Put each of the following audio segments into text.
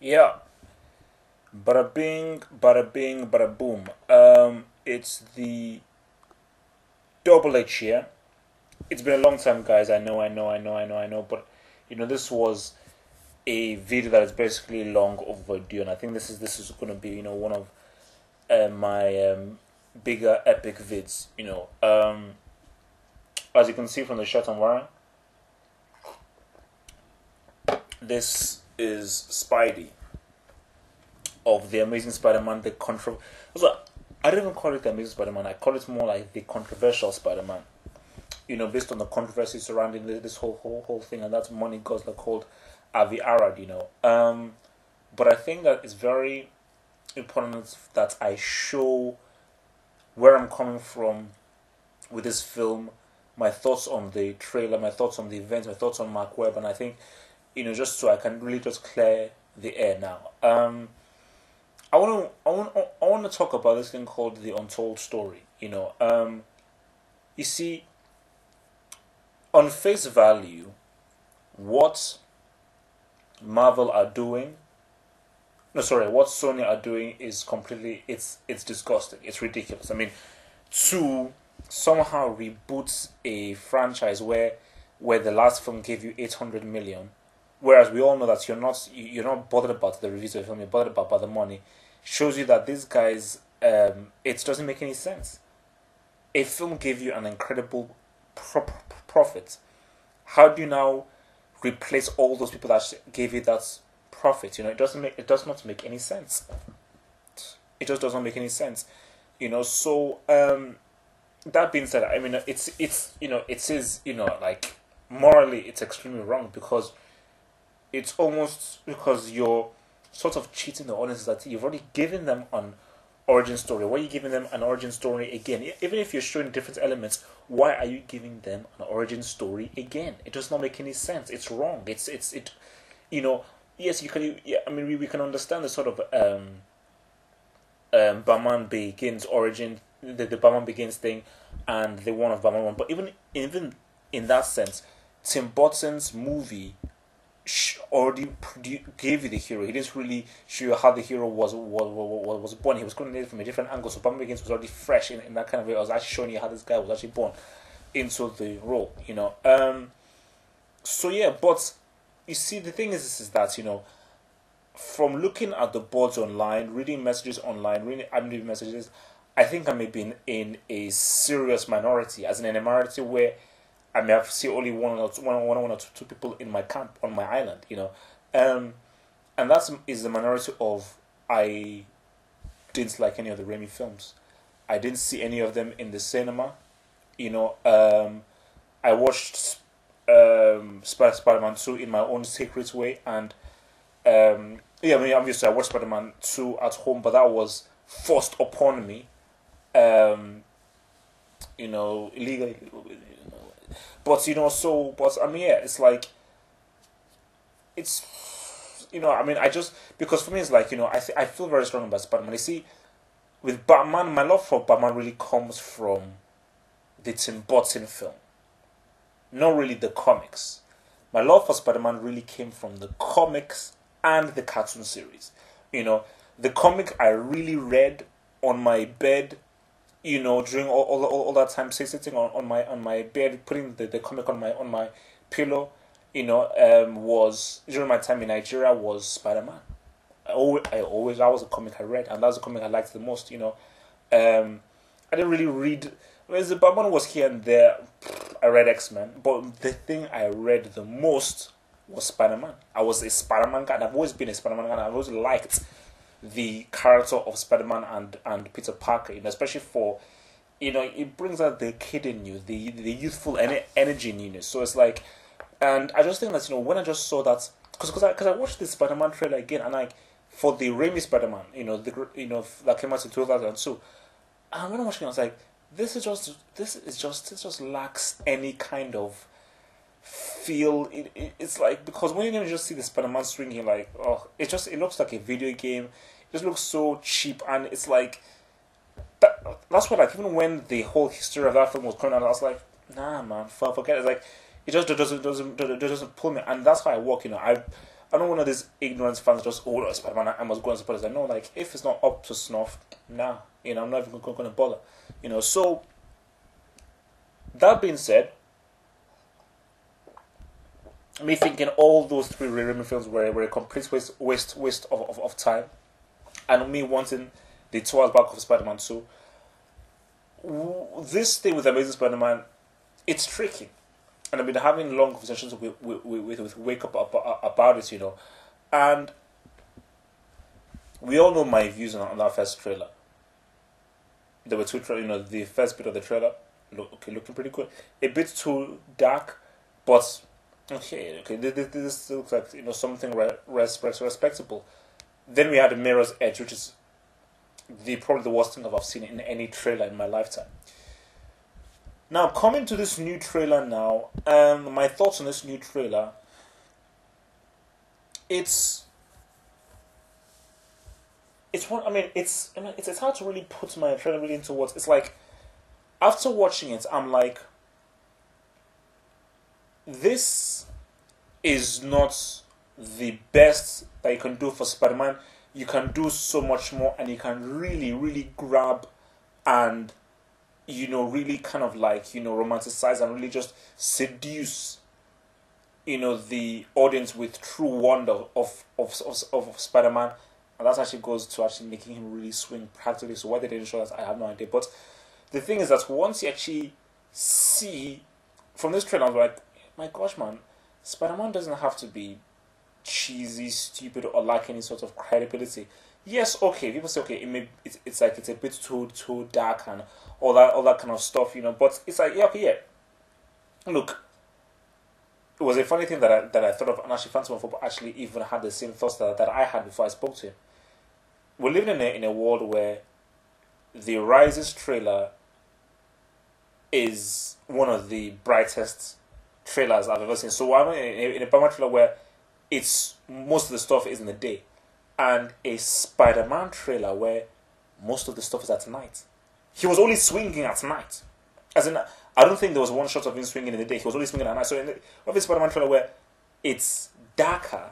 Yeah, bada bing, bada bing, bada boom. It's the double H here. It's been a long time, guys. I know. But this was a video that is basically long overdue, and I think this is going to be one of my bigger epic vids. As you can see from the shirt I'm wearing, this is Spidey of the Amazing Spider-Man. I don't even call it the Amazing Spider-Man. I call it more like the controversial Spider-Man. Based on the controversy surrounding this whole thing, and that money guzzler called Avi Arad. But I think that it's very important that I show where I'm coming from with this film, my thoughts on the trailer, my thoughts on the events, my thoughts on Mark Webb, and I think just so I can really just clear the air now. I want to talk about this thing called the untold story. You see, on face value, what Marvel are doing, no, sorry, what Sony are doing is completely, it's disgusting. It's ridiculous. I mean, to somehow reboot a franchise where the last film gave you 800 million, whereas we all know that you're not bothered about the reviews of the film, you're bothered about the money, shows you that these guys, it doesn't make any sense. A film gave you an incredible profit. How do you now replace all those people that gave you that profit? It does not make any sense. It just does not make any sense. So that being said, I mean it is like morally it's extremely wrong, because it's almost because you're sort of cheating the audience that you've already given them an origin story. Why are you giving them an origin story again? Even if you're showing different elements, why are you giving them an origin story again? It does not make any sense. It's wrong. Yes, you can. Yeah, I mean, we can understand the sort of Batman Begins origin, the Batman Begins thing, and the one of Batman 1. But even in that sense, Tim Burton's movie already gave you the hero. He didn't really show you how the hero was born. He was coming in from a different angle. So Batman Begins was already fresh in that kind of way. I was actually showing you how this guy was actually born into the role. So yeah, but you see, the thing is that from looking at the boards online, reading messages online, reading IMDb messages, I think I may be in a serious minority, as in a minority where I may have seen only one or two people in my camp on my island, and that is the minority of I didn't like any of the Raimi films. I didn't see any of them in the cinema. I watched Spider-Man 2 in my own secret way, and yeah, I mean, obviously I watched Spider-Man 2 at home, but that was forced upon me, illegally. But but I mean, yeah, it's like, it's, I mean, because for me it's like, I feel very strong about Spider-Man. You see, with Batman, my love for Batman really comes from the Tim Burton film, not really the comics. My love for Spider-Man really came from the comics and the cartoon series. The comic I really read on my bed, during all that time, sitting on my bed, putting the comic on my pillow, was during my time in Nigeria, was Spider-Man. That was a comic I read, and that was the comic I liked the most. I didn't really read. Well, the Batman was here and there. I read X-Men, but the thing I read the most was Spider-Man. I was a Spider-Man guy, and I've always been a Spider-Man guy, and I've always liked the character of Spider-Man and Peter Parker, especially for, it brings out the kid in you, the youthful energy in you. So it's like, and I just think that, when I just saw that, because I watched the Spider-Man trailer again, and like, for the Raimi Spider-Man, that came out in 2002, and when I watched it, I was like, this just lacks any kind of feel. It's like, because when you just see the Spider-Man swinging, like, oh, it looks like a video game. It just looks so cheap, and it's like that's why, like, even when the whole history of that film was coming out, I was like, nah, man, forget it. Like, it just doesn't pull me, and that's how I work. I'm not one of these ignorant fans just, oh, no, Spider-Man, I must go and support it. Like, no, like, if it's not up to snuff, nah, I'm not even going to bother. So, that being said, me thinking all those three Raimi films were a complete waste of time, and me wanting the 2 hours back of Spider-Man 2, this thing with Amazing Spider-Man, it's tricky. And I've been having long conversations with Wake Up about it, And we all know my views on that first trailer. There were two trailers, the first bit of the trailer, looking pretty good. A bit too dark, but okay. This looks like something respectable. Then we had the Mirror's Edge, which is probably the worst thing I've seen in any trailer in my lifetime. Now, coming to this new trailer now, my thoughts on this new trailer, it's hard to really put my trailer really into words. It's like, after watching it, I'm like, this is not the best that you can do for Spider-Man. You can do so much more, and you can really, really grab and really kind of like, romanticize and really just seduce, the audience with true wonder of Spider-Man. And that actually goes to actually making him really swing practically. So why they didn't show that, I have no idea. But the thing is that once you actually see from this trailer, I'm like, my gosh, man, Spider-Man doesn't have to be cheesy, stupid, or lack any sort of credibility. Yes, okay, people say, okay, it's like it's a bit too dark and all that kind of stuff, but it's like, yeah. Look, it was a funny thing that I thought of, and actually Phantom of Hope actually even had the same thoughts that I had before I spoke to him. We're living in a world where the Rises trailer is one of the brightest trailers I've ever seen. So I'm in a Batman trailer where it's most of the stuff is in the day, and a Spider-Man trailer where most of the stuff is at night. He was only swinging at night. As in, I don't think there was one shot of him swinging in the day. He was only swinging at night. So in the Spider-Man trailer where it's darker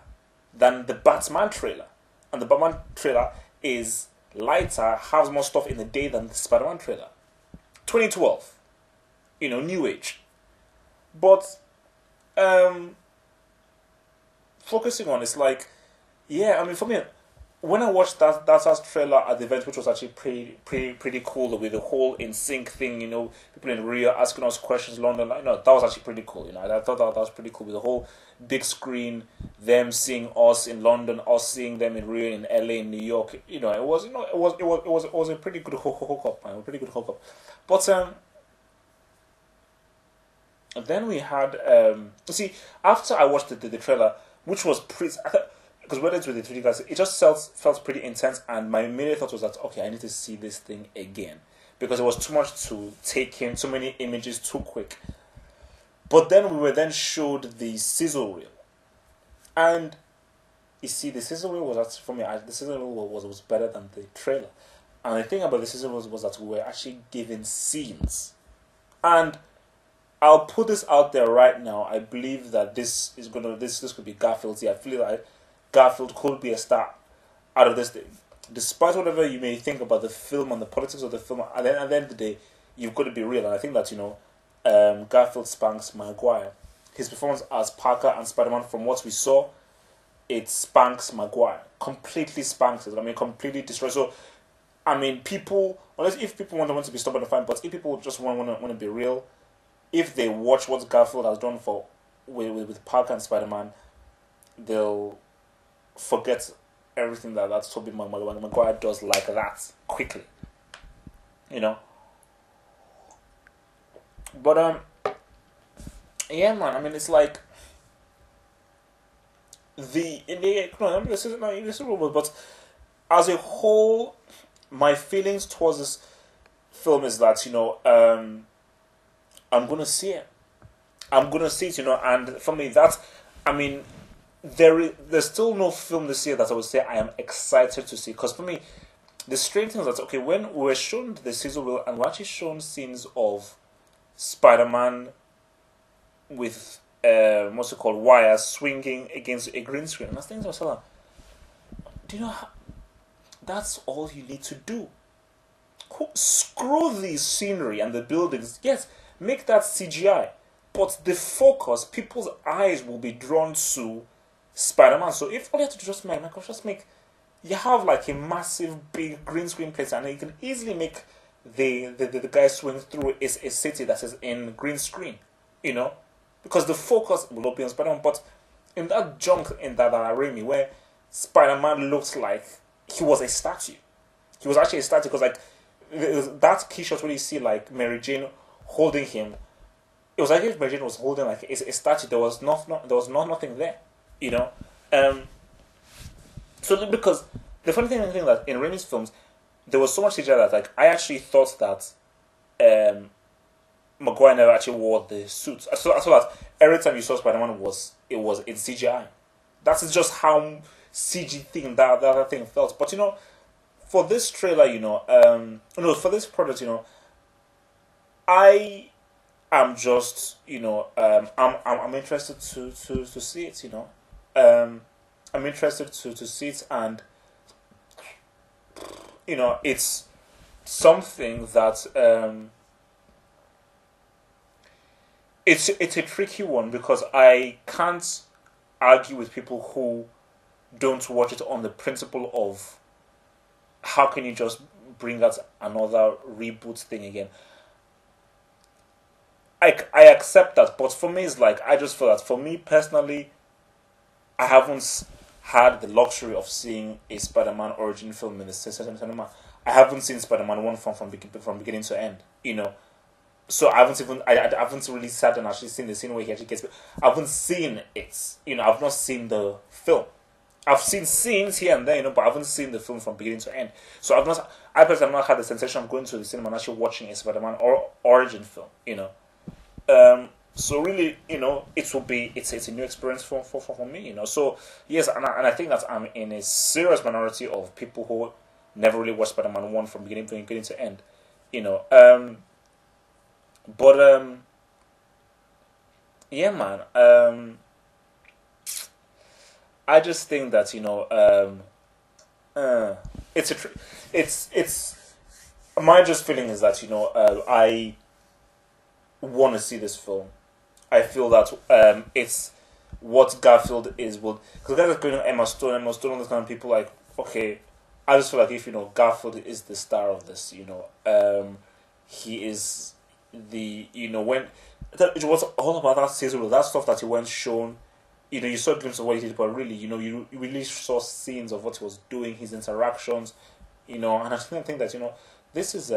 than the Batman trailer, and the Batman trailer is lighter, has more stuff in the day than the Spider-Man trailer. 2012, new age. But focusing on it's like, yeah, I mean, for me, when I watched that trailer at the event, which was actually pretty cool with the whole In Sync thing, people in Rio asking us questions, London, that was actually pretty cool. I thought that was pretty cool with the whole big screen, them seeing us in London, us seeing them in Rio, in LA, in New York. It was a pretty good hookup, man, a pretty good hookup. But then we had after I watched the trailer, which was pretty. Because whether it's with the 3D glasses, it just felt pretty intense, and my immediate thought was that, okay, I need to see this thing again. Because it was too much to take in, too many images too quick. But then we were then showed the sizzle reel. And, you see, the sizzle reel was actually, for me, the sizzle reel was better than the trailer. And the thing about the sizzle reel was that we were actually given scenes. And I'll put this out there right now. I believe that this could be Garfield's year. I feel like Garfield could be a star out of this thing. Despite whatever you may think about the film and the politics of the film, at the end of the day, you've got to be real. And I think that, Garfield spanks Maguire. His performance as Parker and Spider-Man, from what we saw, it spanks Maguire. Completely spanks it. I mean, completely destroys. So, I mean, if people want to be stubborn and fine, but if people just want to be real, if they watch what Garfield has done with Parker and Spider-Man, they'll forget everything that Tobey Maguire does like that quickly, But yeah, man. I mean, it's like but as a whole, my feelings towards this film is that I'm gonna see it. And for me, there's still no film this year that I would say I am excited to see. Because for me, the strange thing is that, okay, when we were shown the sizzle reel and we're actually shown scenes of Spider-Man with what's it called, wires swinging against a green screen. And I was thinking to myself, do you know how, that's all you need to do. Screw the scenery and the buildings. Yes, make that CGI. But the focus, people's eyes will be drawn to Spider-Man. So if all you have to do just make, you have like a massive big green screen place, and you can easily make the guy swing through a city that is in green screen, you know, because the focus will be on Spider-Man. But in that junk in that Raimi where Spider-Man looked like he was a statue, he was actually a statue, because like that key shot where you see like Mary Jane holding him, it was like if Mary Jane was holding like a statue. There was nothing there, you know. So because the funny thing that in Raimi's films, there was so much CGI that like I actually thought that Maguire never actually wore the suit. I saw that every time you saw Spider-Man it was in CGI. That is just how CG thing that other thing felt. But you know, for this trailer, you know, no, for this product, you know, I am just, you know, I'm interested to see it, you know, I'm interested to see it, and you know, it's something that it's a tricky one, because I can't argue with people who don't watch it on the principle of how can you just bring out another reboot thing again. I accept that, but for me it's like, I just feel that for me personally, I haven't had the luxury of seeing a Spider-Man origin film in the cinema. I haven't seen Spider-Man 1 from beginning to end, you know. So I haven't really sat and actually seen the scene where he actually gets. I haven't seen it, you know. I've not seen the film. I've seen scenes here and there, you know, but I haven't seen the film from beginning to end. So I personally have not had the sensation of going to the cinema and actually watching a Spider-Man origin film, you know. So really, you know, it's a new experience for me, you know. So yes, and I think that I'm in a serious minority of people who never really watched Spider-Man 1 from beginning to end, you know. But yeah, man. I just think that, you know, it's my just feeling is that, you know, I want to see this film. I feel that it's what Garfield is, because guys are going to Emma Stone, all those kind of people, like, okay, I just feel like if, you know, Garfield is the star of this, you know, he is the, you know, when it was all about that season, that stuff that he went shown, you know, you saw a glimpse of what he did, but really, you know, you really saw scenes of what he was doing, his interactions, you know, and I think that, you know, this is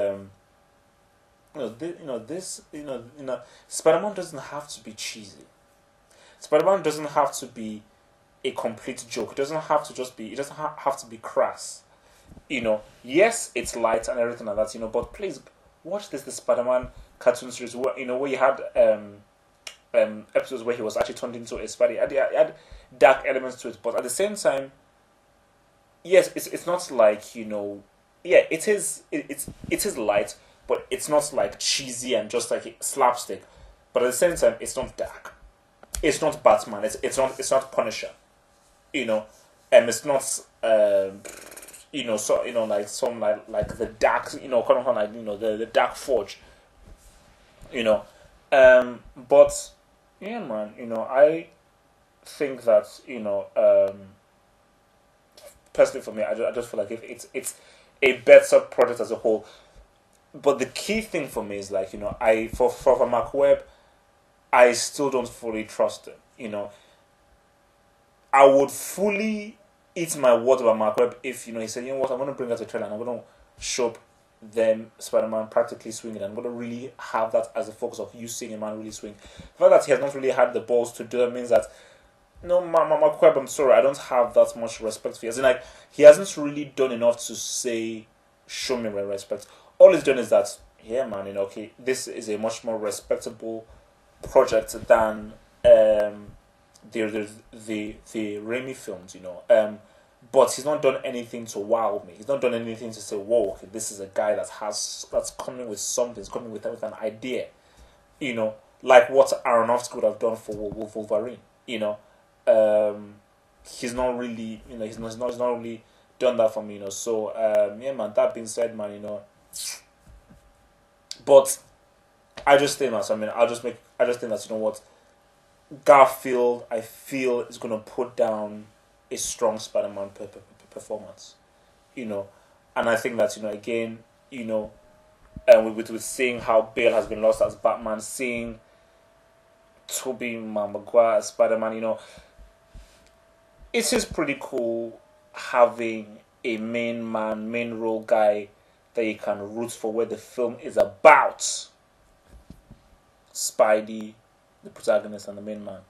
Spider-Man doesn't have to be cheesy. Spider-Man doesn't have to be a complete joke. It doesn't have to just be. It doesn't have to be crass. You know, yes, it's light and everything like that. You know, but please watch the Spider-Man cartoon series where, you know, where you had episodes where he was actually turned into a Spider. It had dark elements to it, but at the same time, yes, it's not like, you know, yeah, it is light, but it's not like cheesy and just like slapstick. But at the same time, it's not dark. It's not Batman. It's not Punisher. You know, it's not you know, so, you know, like some like the dark, you know, kind of like, you know, the Dark Forge. You know, but yeah, man, you know, I think that, you know, personally for me, I just feel like if it's a better product as a whole. But the key thing for me is, like, you know, for Mark Webb, I still don't fully trust him. You know, I would fully eat my words about Mark Webb if, you know, he said, you know what, I'm going to bring out a trailer and I'm going to show up them Spider-Man practically swinging, and I'm going to really have that as the focus of you seeing a man really swing. The fact that he has not really had the balls to do that means that, no, Mark Webb, I'm sorry, I don't have that much respect for you. As in, like, he hasn't really done enough to say, show me my respect. All he's done is that, yeah, man, you know, okay, this is a much more respectable project than the Raimi films, you know. But he's not done anything to wow me. He's not done anything to say, whoa, okay, this is a guy that's coming with something, he's coming with an idea, you know. like what Aronofsky would have done for Wolverine. He's not really, he's not really done that for me. So yeah, man. That being said, man, but I just think that. I just think that what Garfield, I feel, is gonna put down a strong Spider-Man performance. And I think that again, and with seeing how Bale has been lost as Batman, seeing Tobey Maguire as Spider-Man, it is pretty cool having a main role guy that you can root for, where the film is about Spidey, the protagonist, and the main man.